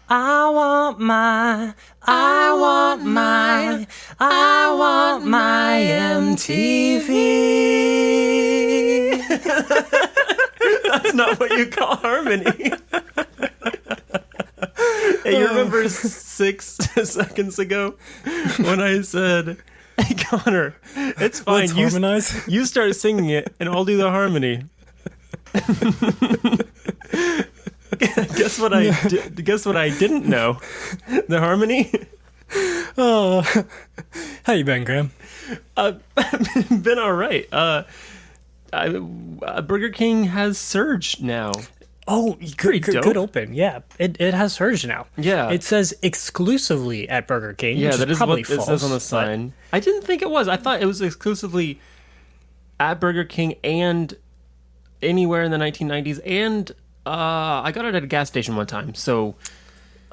I want my MTV. That's not what you call harmony. Hey, you remember 6 seconds ago when I said, "Hey, Connor, it's fine. Let's harmonize. You start singing it, and I'll do the harmony." Guess what I didn't know? The harmony. Oh, how you been, Graham? Been all right. Burger King has surged now. Oh, good open. Yeah, it has surge now. Yeah. It says exclusively at Burger King. Yeah, which that is probably what it false, says on the sign. I didn't think it was. I thought it was exclusively at Burger King and anywhere in the 1990s. And I got it at a gas station one time. So,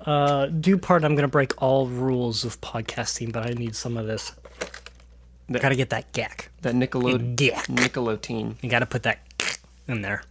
due part, I'm going to break all rules of podcasting, but I need some of this. Got to get that gack. That Nickelodeon. You got to put that in there.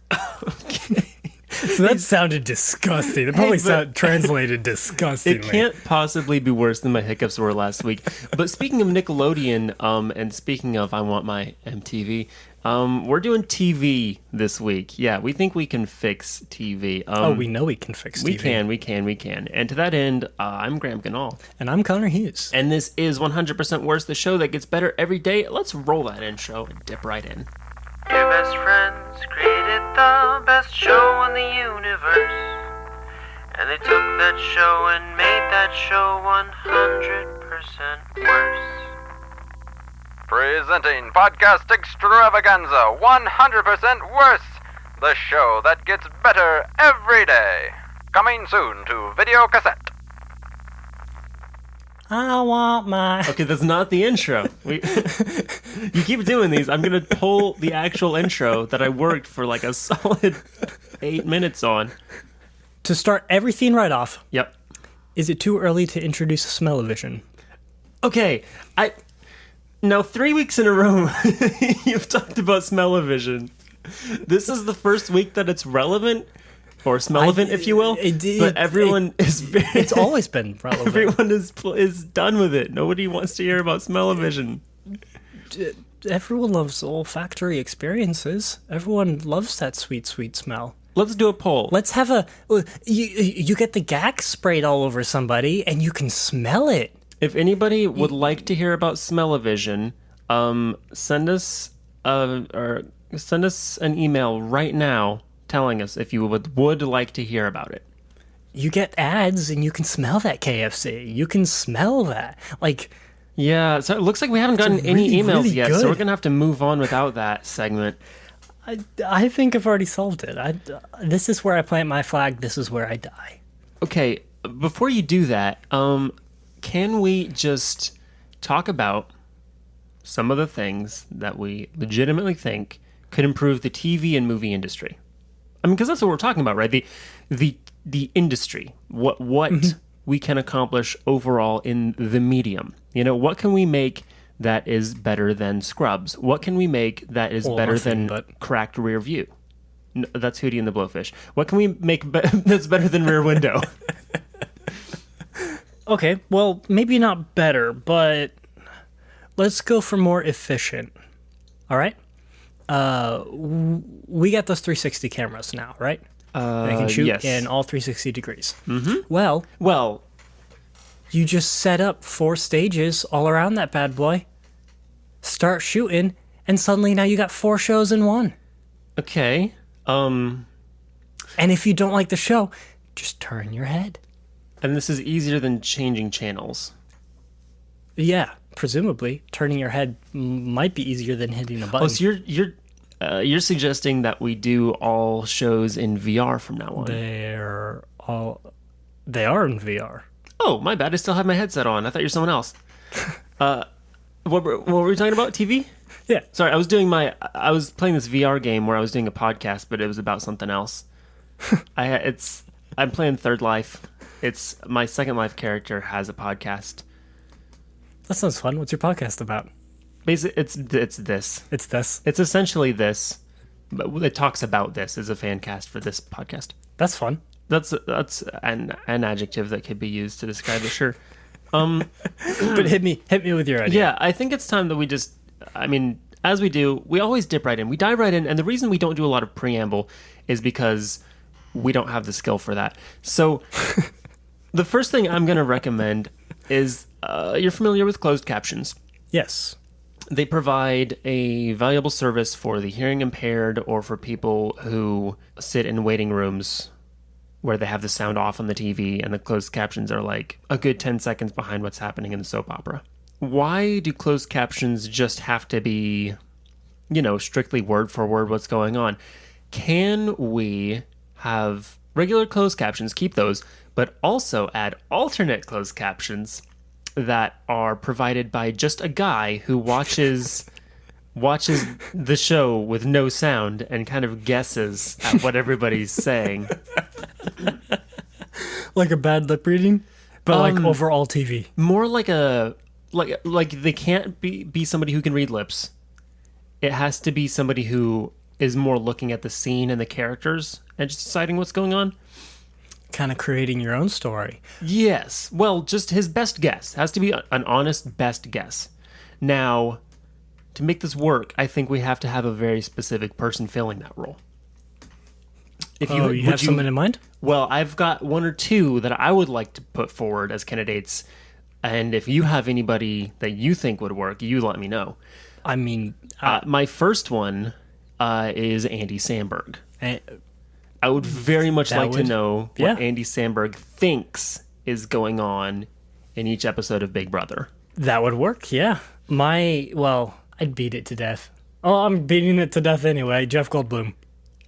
Okay. So that sounded disgusting. It probably translated disgustingly. It can't possibly be worse than my hiccups were last week. But speaking of Nickelodeon, and speaking of I want my MTV, we're doing TV this week. Yeah, we think we can fix TV. We know we can fix TV. We can. And to that end, I'm Graham Ganal. And I'm Connor Hughes. And this is 100% Worse, the show that gets better every day. Let's roll that intro and dip right in. Your best friends created the best show in the universe, and they took that show and made that show 100% worse. Presenting Podcast Extravaganza 100% Worse, the show that gets better every day. Coming soon to video cassette. I want my... Okay, that's not the intro. You keep doing these. I'm going to pull the actual intro that I worked for like a solid 8 minutes on. To start everything right off. Yep. Is it too early to introduce smell-o-vision? Okay, Now 3 weeks in a row, you've talked about smell-o-vision. This is the first week that it's relevant. Or smell-o-vant, if you will. But everyone is very... It's always been relevant. Everyone is done with it. Nobody wants to hear about smell-o-vision. Everyone loves olfactory experiences. Everyone loves that sweet, sweet smell. Let's do a poll. Let's have a... You get the gack sprayed all over somebody, and you can smell it. If anybody would like to hear about smell-o-vision, send us an email right now telling us if you would like to hear about it. You get ads and you can smell that KFC. You can smell that. Yeah, so it looks like we haven't gotten any emails yet, good. So we're going to have to move on without that segment. I think I've already solved it. This is where I plant my flag. This is where I die. Okay, before you do that, can we just talk about some of the things that we legitimately think could improve the TV and movie industry? I mean, because that's what we're talking about, right? The industry, what we can accomplish overall in the medium. You know, what can we make that is better than Scrubs? What can we make that is better than Cracked Rear View? No, that's Hootie and the Blowfish. What can we make that's better than Rear Window? Okay, well, maybe not better, but let's go for more efficient. All right? We got those 360 cameras now, right? They can shoot in all 360 degrees. Mm-hmm. Well, you just set up 4 stages all around that bad boy. Start shooting, and suddenly now you got 4 shows in one. Okay. And if you don't like the show, just turn your head. And this is easier than changing channels. Yeah, presumably turning your head might be easier than hitting a button. Oh, so you're suggesting that we do all shows in VR from now on? They are in VR. Oh, my bad. I still have my headset on. I thought you were someone else. What were we talking about? TV? Yeah. Sorry, I was playing this VR game where I was doing a podcast, but it was about something else. I'm playing Third Life. It's my Second Life character has a podcast. That sounds fun. What's your podcast about? Basically, it's this. It's this. It's essentially this, but it talks about this as a fan cast for this podcast. That's fun. That's an adjective that could be used to describe it. Sure. But hit me with your idea. Yeah, I think it's time that we just. I mean, as we do, we always dip right in. We dive right in, and the reason we don't do a lot of preamble is because we don't have the skill for that. So, the first thing I'm going to recommend is you're familiar with closed captions. Yes. They provide a valuable service for the hearing impaired or for people who sit in waiting rooms where they have the sound off on the TV and the closed captions are like a good 10 seconds behind what's happening in the soap opera. Why do closed captions just have to be, strictly word for word what's going on? Can we have regular closed captions, keep those, but also add alternate closed captions that are provided by just a guy who watches the show with no sound and kind of guesses at what everybody's saying. Like a bad lip reading, but like overall TV. More like like they can't be somebody who can read lips. It has to be somebody who is more looking at the scene and the characters and just deciding what's going on. Kind of creating your own story. Yes. Well, just his best guess. Has to be an honest best guess. Now, to make this work, I think we have to have a very specific person filling that role. If you have someone in mind? Well, I've got one or two that I would like to put forward as candidates. And if you have anybody that you think would work, you let me know. I mean... my first one is Andy Samberg. I would very much like to know what Andy Samberg thinks is going on in each episode of Big Brother. That would work, yeah. I'd beat it to death. Oh, I'm beating it to death anyway. Jeff Goldblum.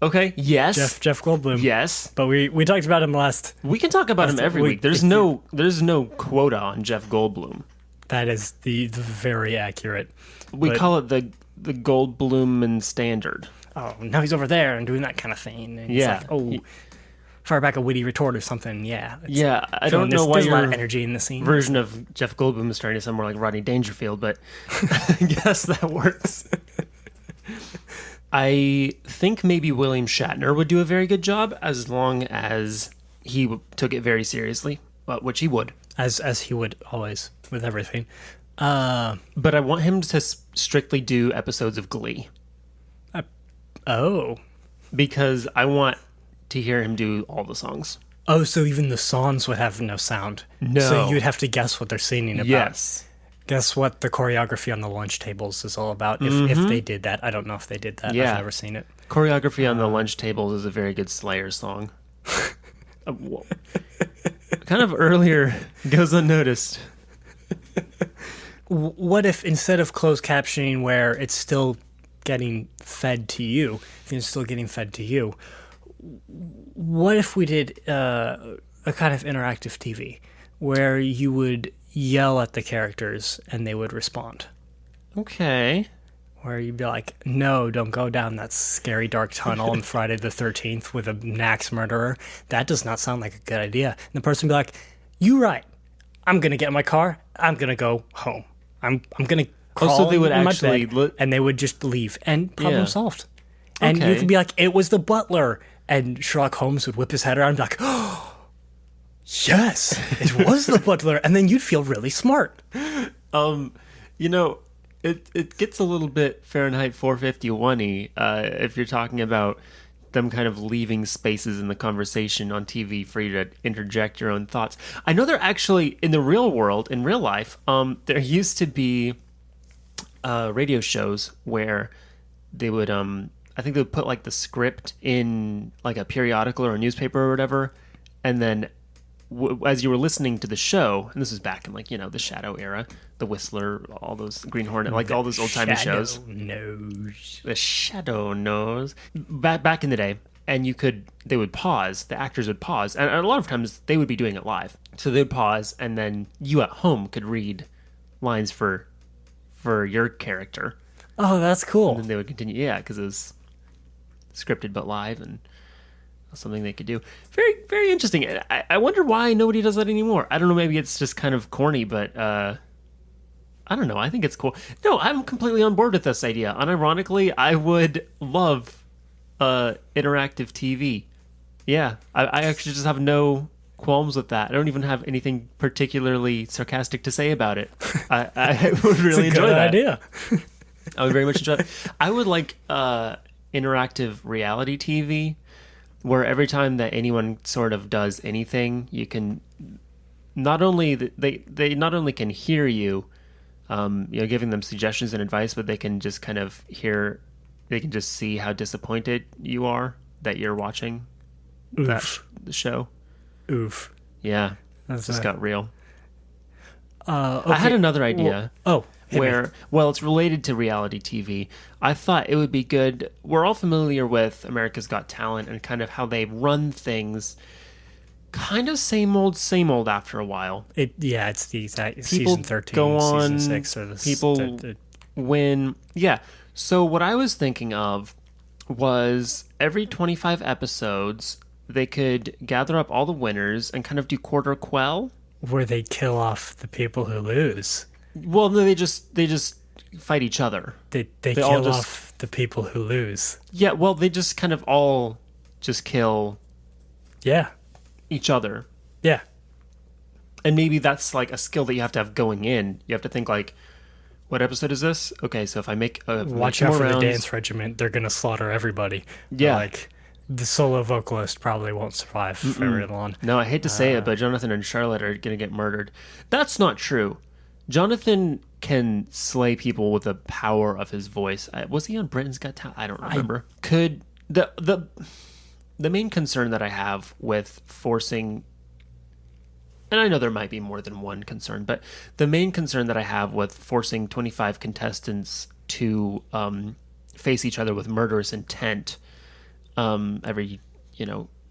Okay, yes. Jeff Goldblum. Yes. But we talked about him last... We can talk about him every week. There's no quota on Jeff Goldblum. That is the very accurate. We call it the Goldblum standard. Oh, now he's over there and doing that kind of thing. And yeah. It's like, fire back a witty retort or something. Yeah. Yeah, I don't know why there's a lot your of energy in the scene. Version of Jeff Goldblum is starting to sound more like Rodney Dangerfield, but I guess that works. I think maybe William Shatner would do a very good job as long as he took it very seriously, which he would. As he would always with everything. But I want him to strictly do episodes of Glee. Oh. Because I want to hear him do all the songs. Oh, so even the songs would have no sound. No. So you'd have to guess what they're singing about. Yes. Guess what the choreography on the lunch tables is all about. If they did that. I don't know if they did that. Yeah. I've never seen it. Choreography on the lunch tables is a very good Slayer song. Kind of earlier goes unnoticed. What if instead of closed captioning where it's still getting fed to you, if it's still getting fed to you, what if we did a kind of interactive TV where you would yell at the characters and they would respond? Okay. Where you'd be like, no, don't go down that scary dark tunnel on Friday the 13th with a Max murderer. That does not sound like a good idea. And the person would be like, you right. I'm going to get in my car. I'm going to go home. I'm going to crawl so they would in my actually bed, and they would just leave. And problem solved. And Okay. you could be like, it was the butler. And Sherlock Holmes would whip his head around and be like, oh, yes, it was the butler. And then you'd feel really smart. It gets a little bit Fahrenheit 451-y if you're talking about them kind of leaving spaces in the conversation on TV for you to interject your own thoughts. I know they're actually, in the real world, in real life, there used to be radio shows where they would, I think they would put like the script in like a periodical or a newspaper or whatever, and then as you were listening to the show, and this is back in like, the Shadow era, the Whistler, all those Green Hornet, like all those old-timey shows. The Shadow Knows. Back in the day, and they would pause, the actors would pause, and a lot of times they would be doing it live. So they'd pause, and then you at home could read lines for your character. Oh, that's cool. And then they would continue, because it was scripted but live, and something they could do. Very, very interesting. I wonder why nobody does that anymore. I don't know, maybe it's just kind of corny, but I don't know. I think it's cool. No, I'm completely on board with this idea. Unironically, I would love interactive TV Yeah, I actually just have no qualms with that. I don't even have anything particularly sarcastic to say about it. I would really It's a enjoy good that. idea. I would very much enjoy it. I would like interactive reality TV where every time that anyone sort of does anything, you can not only they not only can hear you, giving them suggestions and advice, but they can just kind of they can just see how disappointed you are that you're watching the show. Oof. Yeah, That's just got real. Okay. I had another idea. Hit me. Well, it's related to reality TV. I thought it would be good. We're all familiar with America's Got Talent and kind of how they run things. Kind of same old after a while. It's the exact People season 13, go on, season 6, or the people win. Yeah. So what I was thinking of was every 25 episodes, they could gather up all the winners and kind of do quarter quell. where they kill off the people who lose. Well, no, they just fight each other. They all kill just- off the people who lose. Yeah, well, they just kind of all just kill Yeah. each other. Yeah. And maybe that's like a skill that you have to have going in. You have to think like, what episode is this? Okay, so if I make Watch two out more for rounds, the dance regiment. They're going to slaughter everybody. Yeah. Like, the solo vocalist probably won't survive very long. No, I hate to say it, but Jonathan and Charlotte are going to get murdered. That's not true. Jonathan can slay people with the power of his voice. Was he on Britain's Got Talent? I don't remember. Could the main concern that I have with forcing, and I know there might be more than one concern, but the main concern that I have with forcing 25 contestants to face each other with murderous intent every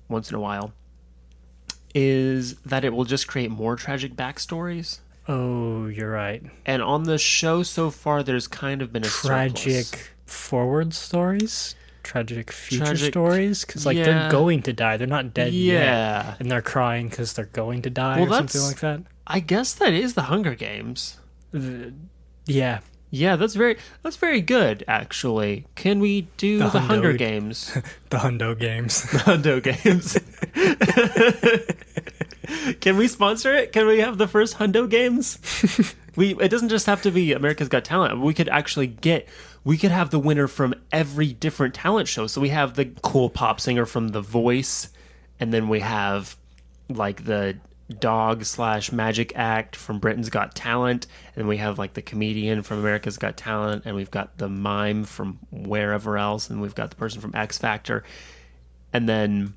once in a while is that it will just create more tragic backstories. Oh, you're right. And on the show so far, there's kind of been a Tragic surplus. forward stories? Tragic future Tragic- stories? Because, like, yeah. they're going to die. They're not dead yet. Yeah. And they're crying because they're going to die Well, or something that's- like that. I guess that is the Hunger Games. Yeah. Yeah, that's very good, actually. Can we do The the Hunger Hundo- Games? The Hundo games. Hundo Games. Can we sponsor it? Can we have the first Hundo Games? It doesn't just have to be America's Got Talent. We could have the winner from every different talent show. So we have the cool pop singer from The Voice, and then we have like the dog/magic act from Britain's Got Talent, and we have like the comedian from America's Got Talent, and we've got the mime from wherever else, and we've got the person from X Factor, and then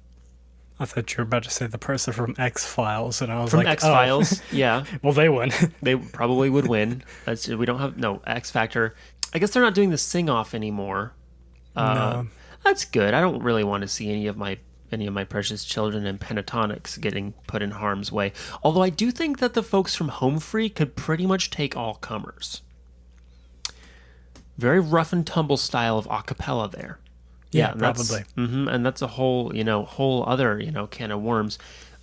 I thought you were about to say the person from X-Files, and I was from like, X Files. Yeah, well, they won. they probably would win. We don't have X Factor. I guess they're not doing the sing off anymore. No. That's good. I don't really want to see any of my precious children and pentatonics getting put in harm's way. Although I do think that the folks from Home Free could pretty much take all comers. Very rough and tumble style of a cappella there. Yeah, and that's- probably. and that's a whole other can of worms.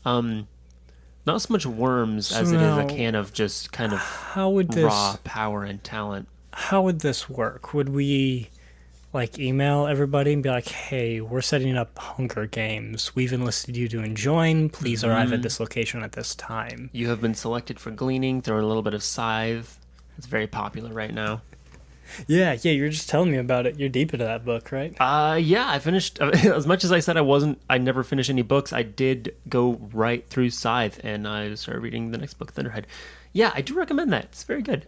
Not so much worms as it is a now- can of just kind of How would this raw power and talent. How would this work? Would we like email everybody and be like, "Hey, we're setting up Hunger Games. We've enlisted you to join. Please arrive at this location at this time." You have been selected for gleaning. Throw in a little bit of scythe. It's very popular right now. Yeah, you're just telling me about it. You're deep into that book, right? Yeah, I finished. As much as I said I never finished any books, I did go right through Scythe, and I started reading the next book, Thunderhead. Yeah, I do recommend that. It's very good.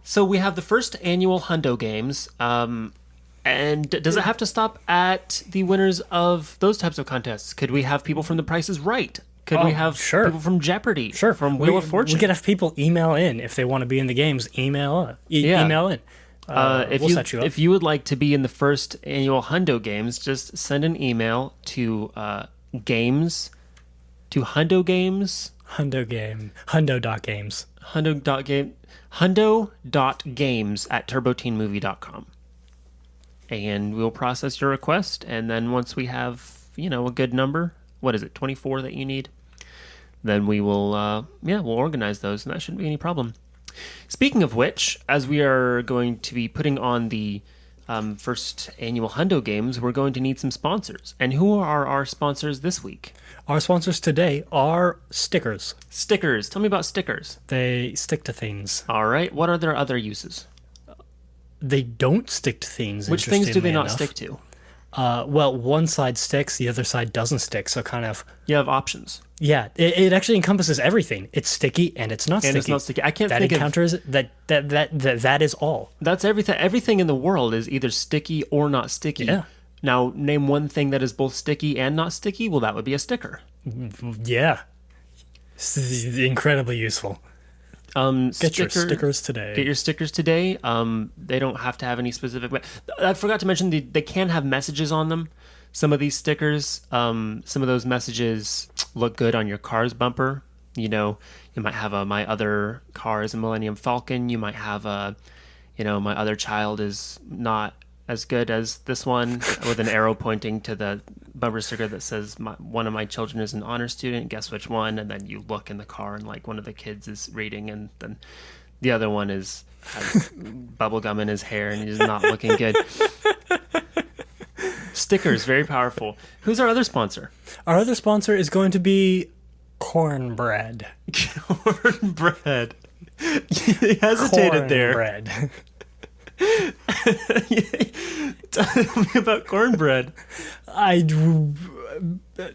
So we have the first annual Hundo Games, and does it have to stop at the winners of those types of contests? Could we have people from The Price is Right? Could we have sure. people from Jeopardy? Sure. From Wheel of Fortune? We could have people email in if they want to be in the games. Email in. We'll set you up. If you would like to be in the first annual Hundo Games, just send an email to games to Hundo Games. Hundo.games. Hundo.games@turboteenmovie.com. And we'll process your request, and then once we have, a good number, what is it, 24 that you need? Then we will, we'll organize those, and that shouldn't be any problem. Speaking of which, as we are going to be putting on the first annual Hundo Games, we're going to need some sponsors. And who are our sponsors this week? Our sponsors today are stickers. Stickers. Tell me about stickers. They stick to things. All right. What are their other uses? They don't stick to things. Which things do they not enough. stick to? Well, one side sticks, the other side doesn't stick. So kind of, You have options. yeah, it actually encompasses everything. It's sticky and it's not And sticky. it's not sticky. I can't That think of... encounters that is all. That's everything. Everything in the world is either sticky or not sticky. Yeah. Now, name one thing that is both sticky and not sticky. Well, that would be a sticker. Yeah, incredibly useful. Get your stickers today. Get your stickers today. They don't have to have any specific... I forgot to mention they can have messages on them. Some of these stickers, some of those messages look good on your car's bumper. You know, you might have my other car is a Millennium Falcon. You might have my other child is not as good as this one, with an arrow pointing to the bumper sticker that says one of my children is an honor student. Guess which one? And then you look in the car and like one of the kids is reading, and then the other one has bubble gum in his hair and he's not looking good. Stickers, very powerful. Who's our other sponsor? Our other sponsor is going to be cornbread. Cornbread. You hesitated there. Cornbread. Tell me about cornbread.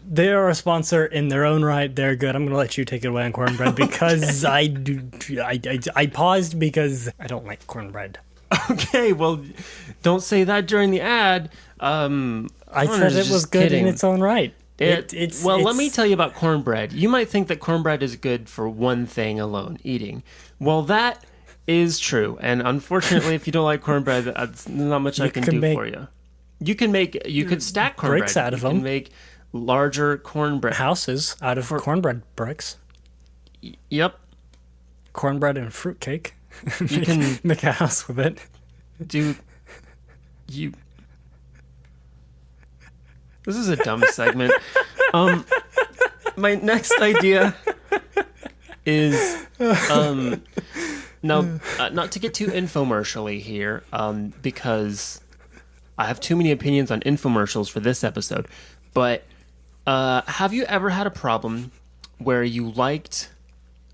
They are a sponsor in their own right. They're good. I'm going to let you take it away on cornbread because I paused because I don't like cornbread. Okay, well, don't say that during the ad. I said it was good in its own right. Let me tell you about cornbread. You might think that cornbread is good for one thing alone, eating. Well, that is true. And unfortunately, if you don't like cornbread, that's not much I can do for you. You could stack cornbread. Bricks out of them. You can make larger cornbread. Houses out of cornbread bricks. Yep. Cornbread and fruitcake. You can make a house with it. This is a dumb segment. My next idea is now not to get too infomercially here, because I have too many opinions on infomercials for this episode. But have you ever had a problem where you liked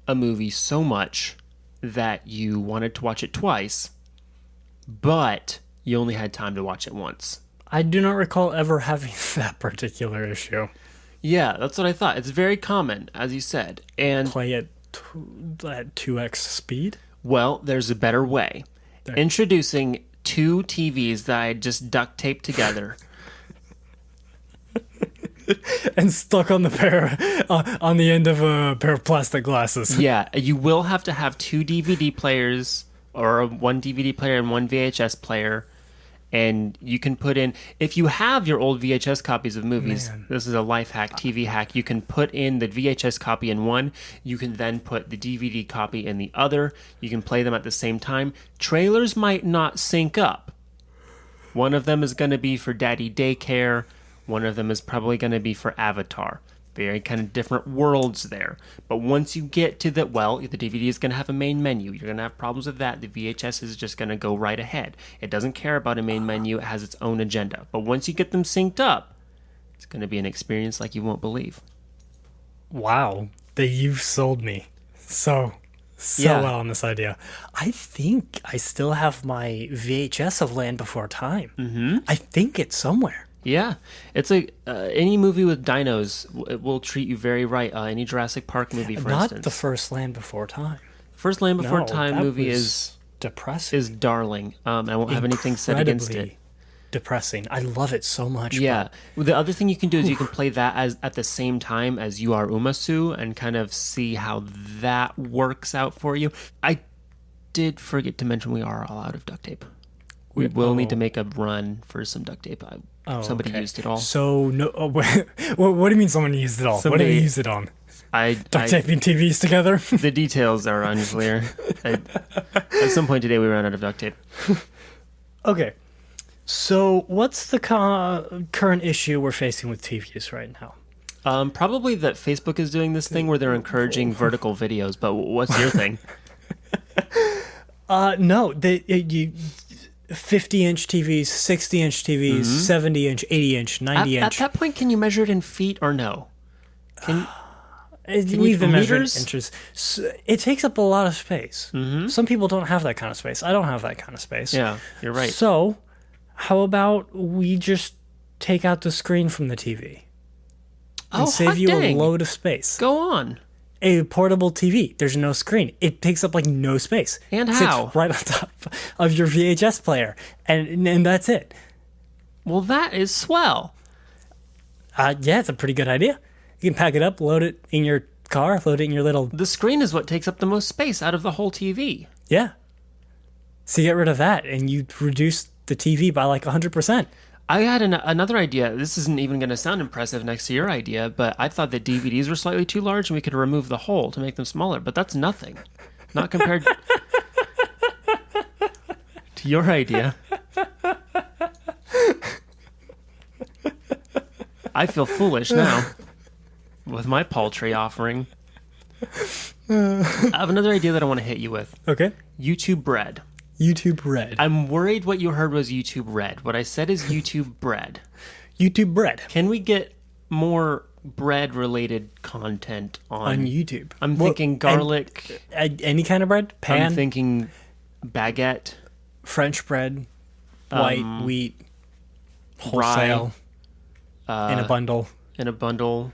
a movie so much that you wanted to watch it twice, but you only had time to watch it once? I do not recall ever having that particular issue. Yeah, that's what I thought. It's very common, as you said. And play at 2x speed? Well, there's a better way. Introducing two TVs that I just duct taped together. And stuck on the pair, on the end of a pair of plastic glasses. Yeah, you will have to have two DVD players, or one DVD player and one VHS player. And you can put in, if you have your old VHS copies of movies, this is a life hack, TV hack, you can put in the VHS copy in one, you can then put the DVD copy in the other, you can play them at the same time. Trailers might not sync up. One of them is going to be for Daddy Daycare, one of them is probably going to be for Avatar. Very kind of different worlds there. But once you get to the DVD is going to have a main menu. You're going to have problems with that. The VHS is just going to go right ahead. It doesn't care about a main menu. It has its own agenda. But once you get them synced up, it's going to be an experience like you won't believe. Wow. You've sold me so well on this idea. I think I still have my VHS of Land Before Time. Mm-hmm. I think it's somewhere. Yeah, it's like any movie with dinos, it will treat you very right. Any Jurassic Park movie, for instance. Not the first Land Before Time. First Land Before Time movie is depressing. Is darling. I won't have anything said against it. Depressing. I love it so much. Yeah. Well, the other thing you can do is you can play that at the same time as You Are Umasu and kind of see how that works out for you. I did forget to mention we are all out of duct tape. We will need to make a run for some duct tape. Somebody used it all. So no. What do you mean someone used it all? What did they use it on? Duct taping TVs together. The details are unclear. At some point today, we ran out of duct tape. Okay. So what's the current issue we're facing with TVs right now? Probably that Facebook is doing this thing where they're encouraging vertical videos. But what's your thing? No. 50-inch TVs, 60-inch TVs, 70-inch, 80-inch, 90-inch. At that point, can you measure it in feet or no? We've been measuring meters? inches. So it takes up a lot of space. Some people don't have that kind of space. I don't have that kind of space. Yeah, you're right. So, how about we just take out the screen from the TV and save you a load of space? Go on. A portable TV. There's no screen. It takes up like no space. And It how? sits right on top of your VHS player, and that's it. Well, that is swell. Yeah, it's a pretty good idea. You can pack it up, load it in your car, load it in your little... The screen is what takes up the most space out of the whole TV. Yeah. So you get rid of that, and you reduce the TV by like 100%. I had another idea. This isn't even going to sound impressive next to your idea, but I thought that DVDs were slightly too large and we could remove the hole to make them smaller. But that's nothing. Not compared to your idea. I feel foolish now with my paltry offering. I have another idea that I want to hit you with. Okay. YouTube Bread. YouTube Red. I'm worried what you heard was YouTube Red. What I said is YouTube Bread. YouTube Bread. Can we get more bread-related content On YouTube. I'm thinking garlic. Any kind of bread? Pan? I'm thinking baguette. French bread? White, wheat, wholesale, in a bundle, In a bundle.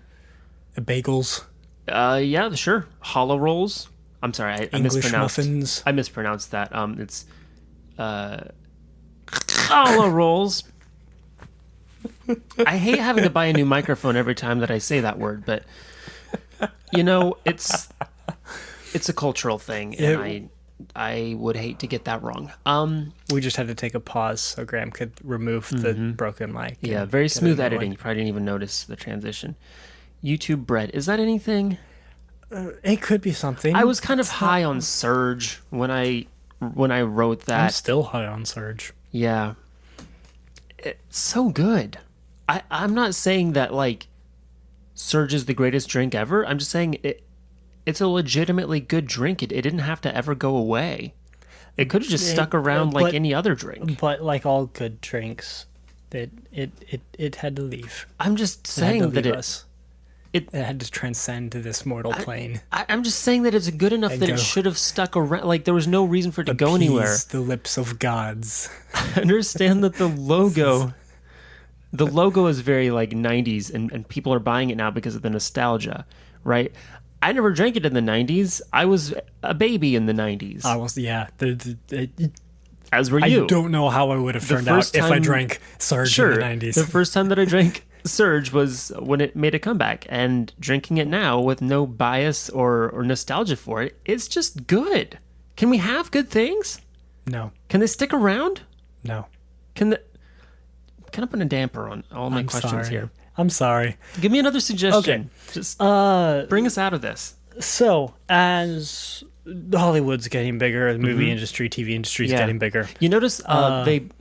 bagels, Yeah, sure. Hollow rolls. I'm sorry, I English mispronounced. muffins. I mispronounced that. It's hollow rolls. I hate having to buy a new microphone every time that I say that word, but you know, it's a cultural thing, and I would hate to get that wrong. We just had to take a pause so Graham could remove the broken mic. Yeah, and very get a smooth new editing. one. You probably didn't even notice the transition. YouTube Bread. Is that anything? It could be something. I was kind of high on Surge when I wrote I'm that. still high on Surge. Yeah. It's so good. I'm not saying that, like, Surge is the greatest drink ever. I'm just saying it's a legitimately good drink. It didn't have to ever go away. It could have just stuck around like any other drink. But like all good drinks, it had to leave. I'm just It had to saying that leave us. it It had to transcend to this mortal plane. I'm just saying that it's good enough And that go. it should have stuck around. Like, there was no reason for it to go anywhere. Appease the lips of gods. I understand that the logo is very like 90s, and people are buying it now because of the nostalgia, right? I never drank it in the 90s. I was a baby in the 90s. I was, yeah. As were I you. don't know how I would have turned out first if I time- drank Surge Sure. in the 90s. The first time that I drank Surge was when it made a comeback, and drinking it now with no bias or nostalgia for it, it's just good. Can we have good things? No, Can they stick around? no. Can I put a damper on all my I'm questions sorry. here? I'm sorry. Give me another suggestion. Just bring us out of this. So, as Hollywood's getting bigger, the movie industry, TV industry is Yeah. getting bigger. You notice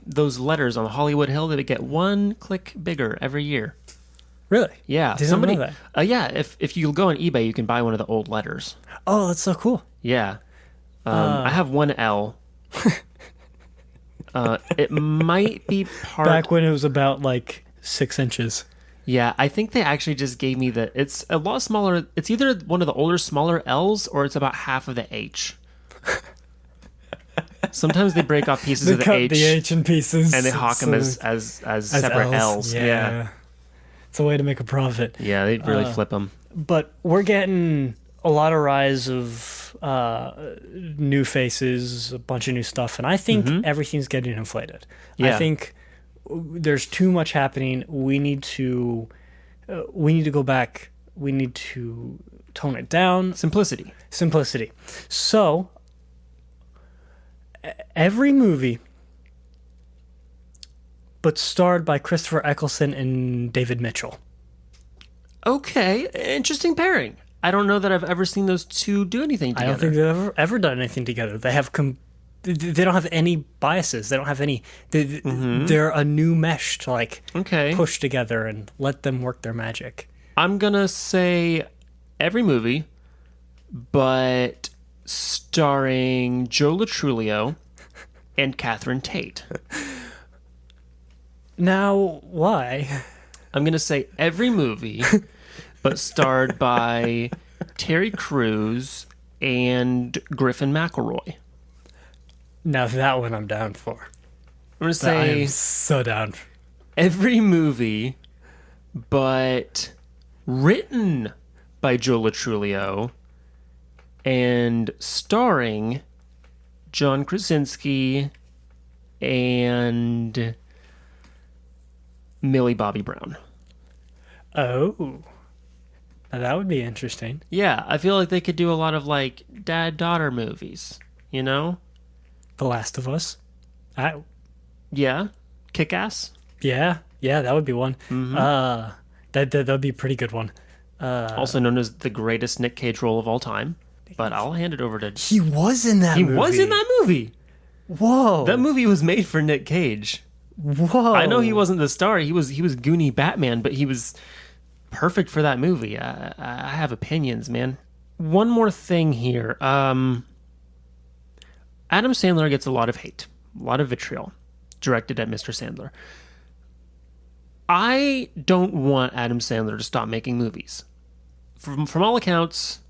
those letters on the Hollywood Hill, they get one click bigger every year. Really? Yeah, Didn't somebody. know that. Yeah, if you go on eBay, you can buy one of the old letters. Oh, that's so cool. Yeah, I have one L. It might be part. Back when it was about like 6 inches. Yeah, I think they actually just gave me it's a lot smaller. It's either one of the older, smaller L's, or it's about half of the H. Sometimes they break off pieces They of the cut H, the H in pieces. and they hawk them so- as separate L's. Yeah. It's a way to make a profit. Yeah, they really flip them. But we're getting a lot of rise of new faces, a bunch of new stuff, and I think everything's getting inflated. Yeah. I think there's too much happening. We need to go back. We need to tone it down. Simplicity. So every movie, but starred by Christopher Eccleston and David Mitchell. Okay, interesting pairing. I don't know that I've ever seen those two do anything together. I don't think they've ever done anything together. They have they don't have any biases. They don't have any. They're a new mesh to Okay. push together and let them work their magic. I'm gonna say every movie, but starring Joe Latrulio and Catherine Tate. Now, why? I'm going to say every movie, but starred by Terry Crews and Griffin McElroy. Now that one I'm down for. I'm going to I say am so down. every movie, but written by Joe Latrulio and starring John Krasinski and Millie Bobby Brown. Oh. Now that would be interesting. Yeah, I feel like they could do a lot of like dad-daughter movies, you know? The Last of Us. Yeah, Kick-Ass. Yeah, that would be one. That'd be a pretty good one. Also known as the greatest Nick Cage role of all time. But I'll hand it over to... He was in that movie. He was in that movie. Whoa. That movie was made for Nick Cage. Whoa. I know he wasn't the star. He was Goonie Batman, but he was perfect for that movie. I have opinions, man. One more thing here. Adam Sandler gets a lot of hate, a lot of vitriol directed at Mr. Sandler. I don't want Adam Sandler to stop making movies. From all accounts,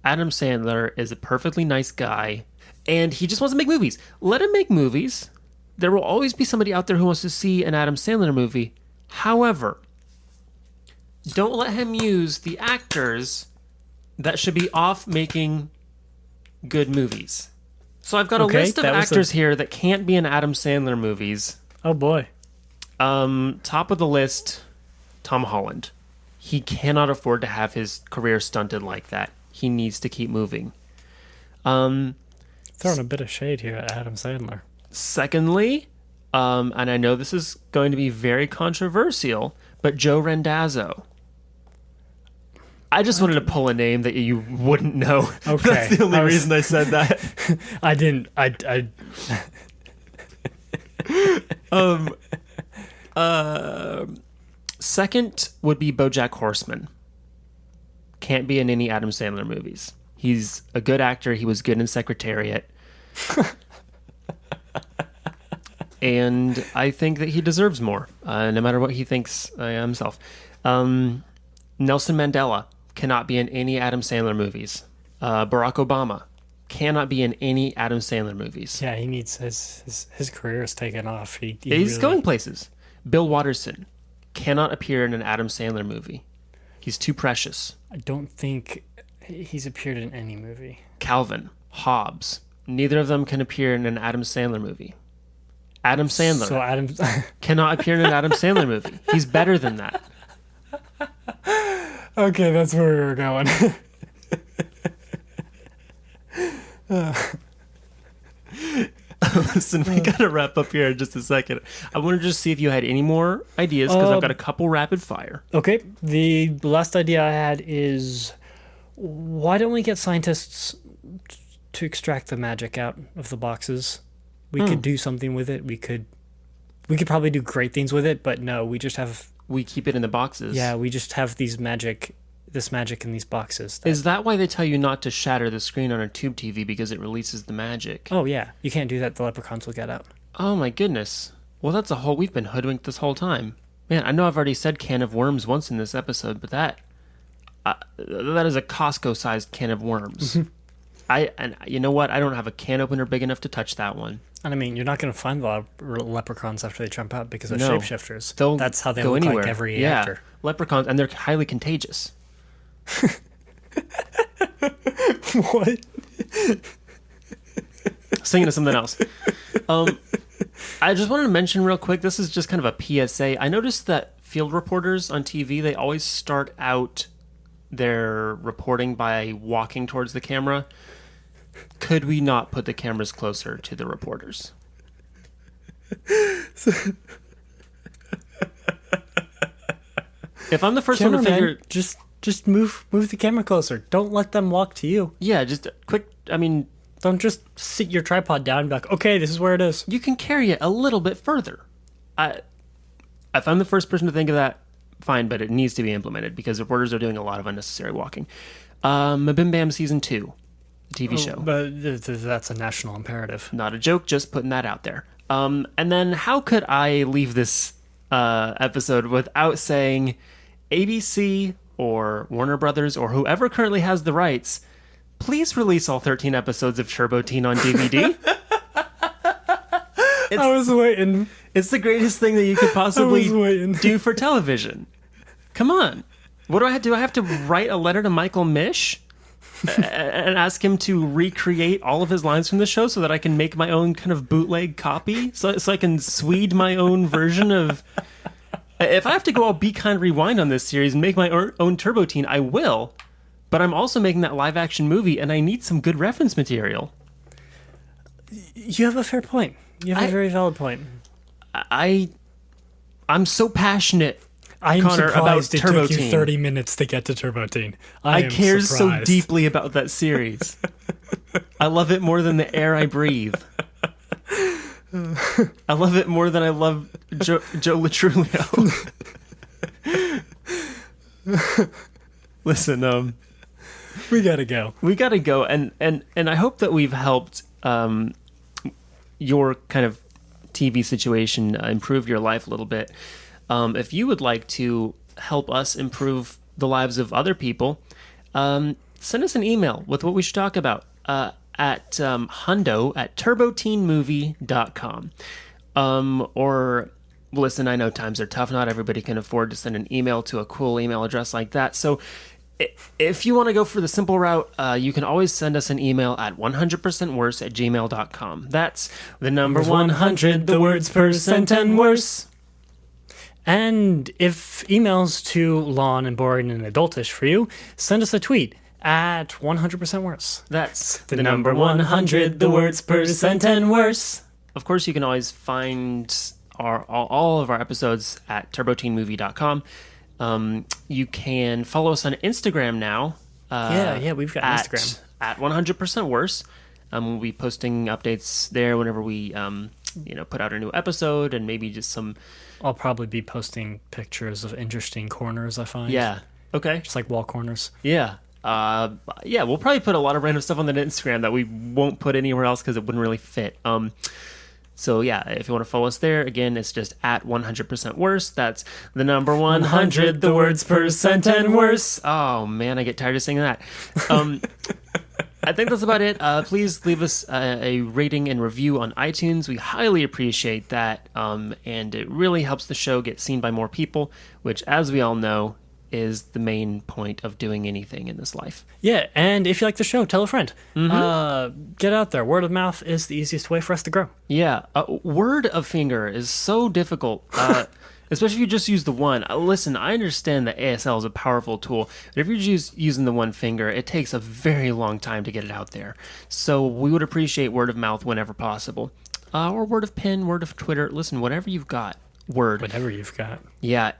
Adam Sandler is a perfectly nice guy, and he just wants to make movies. Let him make movies. There will always be somebody out there who wants to see an Adam Sandler movie. However, don't let him use the actors that should be off making good movies. So I've got a list of actors here that can't be in Adam Sandler movies. Oh, boy. Top of the list, Tom Holland. He cannot afford to have his career stunted like that. He needs to keep moving. Throwing a bit of shade here at Adam Sandler. Secondly, and I know this is going to be very controversial, but Joe Randazzo. I just wanted to pull a name that you wouldn't know. Okay. That's the only reason I said that. I didn't. Second would be BoJack Horseman. Can't be in any Adam Sandler movies. He's a good actor. He was good in Secretariat. And I think that he deserves more, no matter what he thinks himself. Nelson Mandela cannot be in any Adam Sandler movies. Barack Obama cannot be in any Adam Sandler movies. Yeah, he needs his career is taken off. He's really... going places. Bill Watterson cannot appear in an Adam Sandler movie. He's too precious. I don't think he's appeared in any movie. Calvin, Hobbes, neither of them can appear in an Adam Sandler movie. Adam Sandler cannot appear in an Adam Sandler movie. He's better than that. Okay, that's where we were going. Listen, we got to wrap up here in just a second. I wanted to just see if you had any more ideas, because I've got a couple rapid fire. Okay, the last idea I had is, why don't we get scientists to extract the magic out of the boxes? We could do something with it. We could probably do great things with it, but no, we just have... We keep it in the boxes. Yeah, we just have this magic in these boxes. Is that why they tell you not to shatter the screen on a tube TV, because it releases the magic? Oh, yeah. You can't do that. The leprechauns will get out. Oh, my goodness. Well, we've been hoodwinked this whole time. Man, I know I've already said can of worms once in this episode, but that is a Costco-sized can of worms. And you know what? I don't have a can opener big enough to touch that one. And I mean, you're not going to find the leprechauns after they jump out because they're shapeshifters. That's how they go look anywhere. like every actor. Leprechauns, and they're highly contagious. What? Singing to something else. I just wanted to mention real quick, this is just kind of a PSA. I noticed that field reporters on TV, they always start out their reporting by walking towards the camera. Could we not put the cameras closer to the reporters? If I'm the first one to figure... Just move the camera closer. Don't let them walk to you. Yeah, just quick, Don't just sit your tripod down and be like, okay, this is where it is. You can carry it a little bit further. If I'm the first person to think of that, fine, but it needs to be implemented because reporters are doing a lot of unnecessary walking. Mabim Bam Season 2. TV show. But that's a national imperative. Not a joke, just putting that out there. And then how could I leave this episode without saying ABC or Warner Brothers or whoever currently has the rights, please release all 13 episodes of Turbo Teen on DVD. I was waiting. It's the greatest thing that you could possibly I was waiting. do for television. Come on. What do I have to do? I have to write a letter to Michael Mish and ask him to recreate all of his lines from the show so that I can make my own kind of bootleg copy? So I can Swede my own version of... If I have to go all Be Kind Rewind on this series and make my own Turbo Teen, I will. But I'm also making that live-action movie, and I need some good reference material. You have a fair point. You have a very valid point. I'm so passionate, I'm Connor, about surprised it Turbo took you Teen. 30 minutes to get to Turbo Teen. I am care so surprised. deeply about that series. I love it more than the air I breathe. I love it more than I love Joe Latrulio. Listen, We gotta go. we gotta go, and I hope that we've helped your kind of TV situation improve your life a little bit. If you would like to help us improve the lives of other people, send us an email with what we should talk about at Hundo at turboteenmovie.com. Or listen, I know times are tough. Not everybody can afford to send an email to a cool email address like that. So if you want to go for the simple route, you can always send us an email at 100%worse at gmail.com. That's the number 100, the words percent and worse. And if emails too long and boring and adultish for you, send us a tweet at 100% worse. That's The number 100, the words percent and worse. Of course, you can always find all of our episodes at turboteenmovie.com. You can follow us on Instagram now. Yeah, we've got Instagram. At 100% worse. We'll be posting updates there whenever we put out a new episode, and maybe just some... I'll probably be posting pictures of interesting corners I find. Yeah. Okay. Just like wall corners. Yeah. We'll probably put a lot of random stuff on the Instagram that we won't put anywhere else because it wouldn't really fit. So yeah, if you want to follow us there, again, it's just at 100% worse. That's the number 100, the words percent and worse. Oh man, I get tired of saying that. I think that's about it. Please leave us a rating and review on iTunes. We highly appreciate that. And it really helps the show get seen by more people, which, as we all know, is the main point of doing anything in this life. Yeah, and if you like the show, tell a friend. Get out there. Word of mouth is the easiest way for us to grow. Yeah, word of finger is so difficult, especially if you just use the one. Listen, I understand that ASL is a powerful tool, but if you're just using the one finger, it takes a very long time to get it out there. So we would appreciate word of mouth whenever possible. Or word of pen, word of Twitter. Listen, whatever you've got. Word. Whatever you've got. Yeah.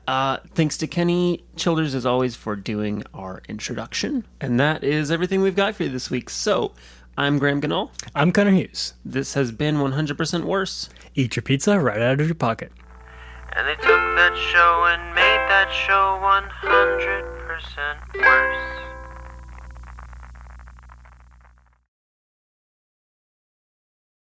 Thanks to Kenny Childers, as always, for doing our introduction. And that is everything we've got for you this week. So, I'm Graham Ganol. I'm Connor Hughes. This has been 100% Worse. Eat your pizza right out of your pocket. And they took that show and made that show 100% worse.